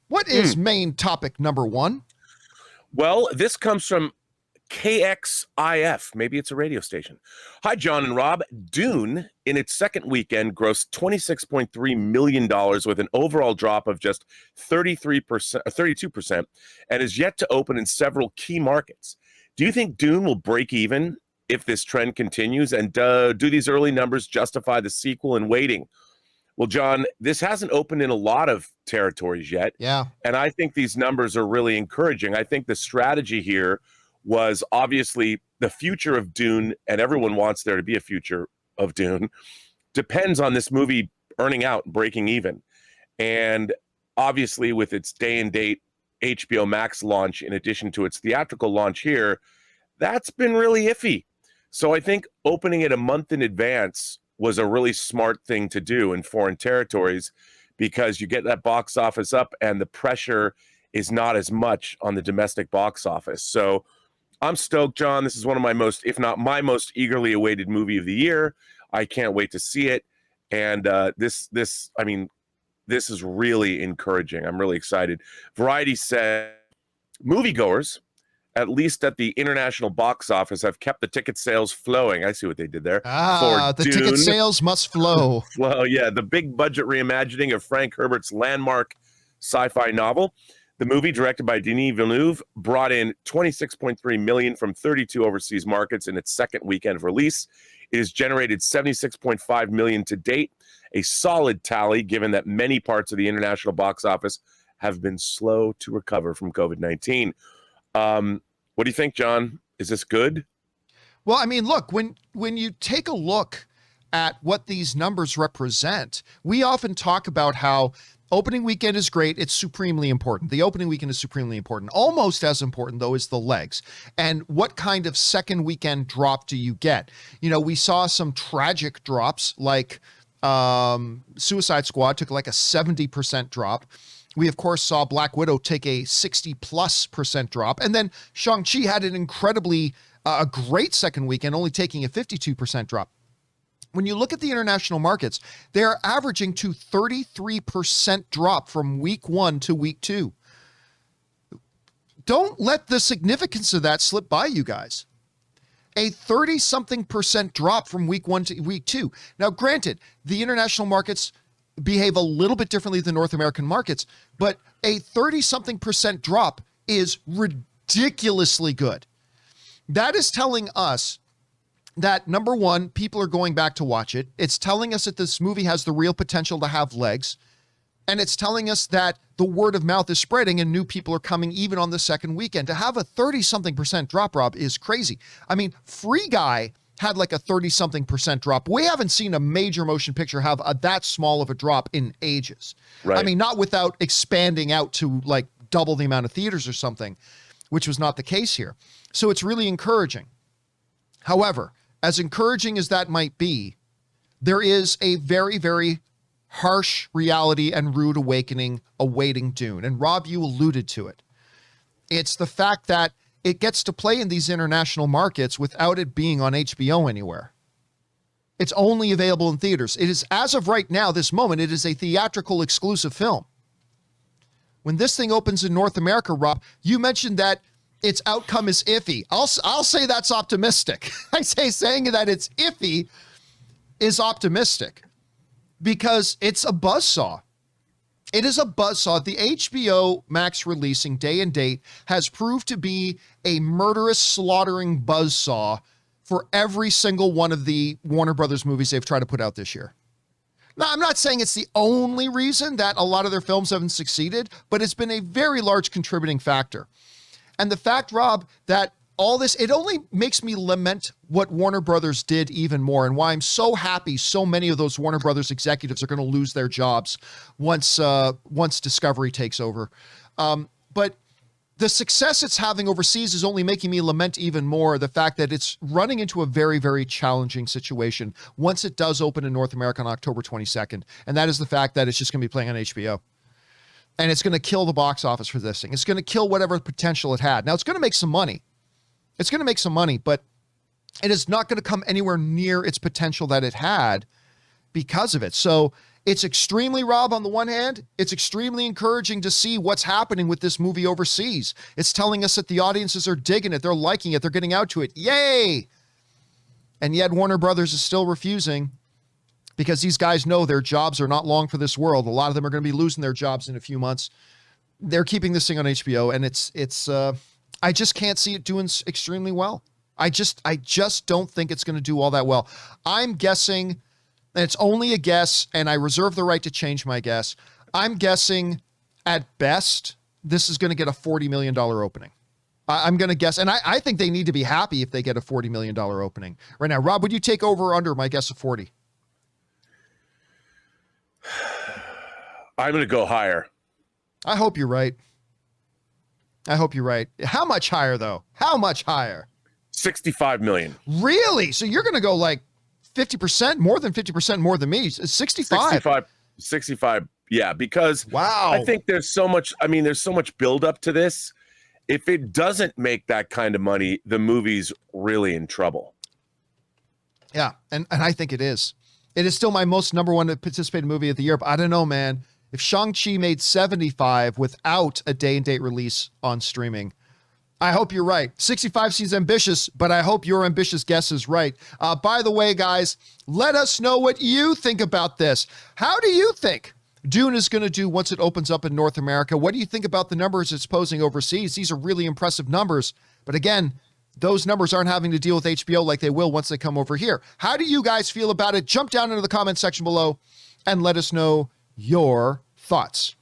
What is main topic number one? Well, this comes from KXIF. Maybe it's a radio station. Hi, John and Rob. Dune, in its second weekend, grossed $26.3 million with an overall drop of just 32%, and is yet to open in several key markets. Do you think Dune will break even if this trend continues? And do these early numbers justify the sequel and waiting? Well, John, this hasn't opened in a lot of territories yet. Yeah. And I think these numbers are really encouraging. I think the strategy here was obviously the future of Dune, and everyone wants there to be a future of Dune, depends on this movie earning out, breaking even. And obviously with its day and date HBO Max launch, in addition to its theatrical launch here, that's been really iffy. So I think opening it a month in advance was a really smart thing to do in foreign territories, because you get that box office up and the pressure is not as much on the domestic box office. So I'm stoked, John. This is one of my most, if not my most eagerly awaited movie of the year. I can't wait to see it. And this is really encouraging. I'm really excited. Variety said moviegoers, at least at the international box office, have kept the ticket sales flowing. I see what they did there. The ticket sales must flow. Well, yeah, the big budget reimagining of Frank Herbert's landmark sci-fi novel. The movie, directed by Denis Villeneuve, brought in $26.3 million from 32 overseas markets in its second weekend of release. It has generated $76.5 million to date, a solid tally given that many parts of the international box office have been slow to recover from COVID-19. What do you think, John? Is this good? Well, I mean, look, when you take a look at what these numbers represent, we often talk about how opening weekend is great. It's supremely important. The opening weekend is supremely important. Almost as important, though, is the legs. And what kind of second weekend drop do you get? You know, we saw some tragic drops, like Suicide Squad took like a 70% drop. We, of course, saw Black Widow take a 60+% drop. And then Shang-Chi had an incredibly, a great second weekend, only taking a 52% drop. When you look at the international markets, they're averaging to 33% drop from week 1 to week 2. Don't let the significance of that slip by you guys. A 30-something% drop from week 1 to week 2. Now, granted, the international markets behave a little bit differently than North American markets, but a 30-something% drop is ridiculously good. That is telling us that, number one, people are going back to watch it. It's telling us that this movie has the real potential to have legs. And it's telling us that the word of mouth is spreading and new people are coming even on the second weekend. To have a 30-something% drop, Rob, is crazy. I mean, Free Guy had like a 30-something% drop. We haven't seen a major motion picture have that small of a drop in ages. Right. I mean, not without expanding out to like double the amount of theaters or something, which was not the case here. So it's really encouraging. However, as encouraging as that might be, there is a very, very harsh reality and rude awakening awaiting Dune. And Rob, you alluded to it. It's the fact that it gets to play in these international markets without it being on HBO anywhere. It's only available in theaters. It is, as of right now, this moment, it is a theatrical exclusive film. When this thing opens in North America, Rob, you mentioned that its outcome is iffy. I'll say that's optimistic. I say saying that it's iffy is optimistic because it's a buzzsaw. It is a buzzsaw. The HBO Max releasing day and date has proved to be a murderous, slaughtering buzzsaw for every single one of the Warner Brothers movies they've tried to put out this year. Now, I'm not saying it's the only reason that a lot of their films haven't succeeded, but it's been a very large contributing factor. And the fact, Rob, that all this, it only makes me lament what Warner Brothers did even more, and why I'm so happy so many of those Warner Brothers executives are going to lose their jobs once Discovery takes over. But the success it's having overseas is only making me lament even more the fact that it's running into a very, very challenging situation once it does open in North America on October 22nd. And that is the fact that it's just going to be playing on HBO. And it's going to kill the box office for this thing. It's going to kill whatever potential it had. Now, it's going to make some money. It's going to make some money, but it is not going to come anywhere near its potential that it had because of it. So It's extremely, Rob, on the one hand, it's extremely encouraging to see what's happening with this movie overseas. It's telling us that the audiences are digging it. They're liking it. They're getting out to it. Yay! And yet Warner Brothers is still refusing because these guys know their jobs are not long for this world. A lot of them are going to be losing their jobs in a few months. They're keeping this thing on HBO, and it's I just can't see it doing extremely well. I just don't think it's going to do all that well. I'm guessing, and it's only a guess, and I reserve the right to change my guess. I'm guessing at best, this is going to get a $40 million opening. I'm going to guess, and I think they need to be happy if they get a $40 million opening right now. Rob, would you take over or under my guess of 40? I'm going to go higher. I hope you're right. I hope you're right. How much higher, though? How much higher? 65 million. Really? So you're going to go like 50%, more than 50% more than me. 65. 65. Yeah, because wow. I think there's so much buildup to this. If it doesn't make that kind of money, the movie's really in trouble. Yeah, and I think it is. It is still my most number one participated movie of the year, but I don't know, man. If Shang-Chi made 75 without a day-and-date release on streaming, I hope you're right. 65 seems ambitious, but I hope your ambitious guess is right. By the way, guys, let us know what you think about this. How do you think Dune is going to do once it opens up in North America? What do you think about the numbers it's posing overseas? These are really impressive numbers. But again, those numbers aren't having to deal with HBO like they will once they come over here. How do you guys feel about it? Jump down into the comment section below and let us know your thoughts.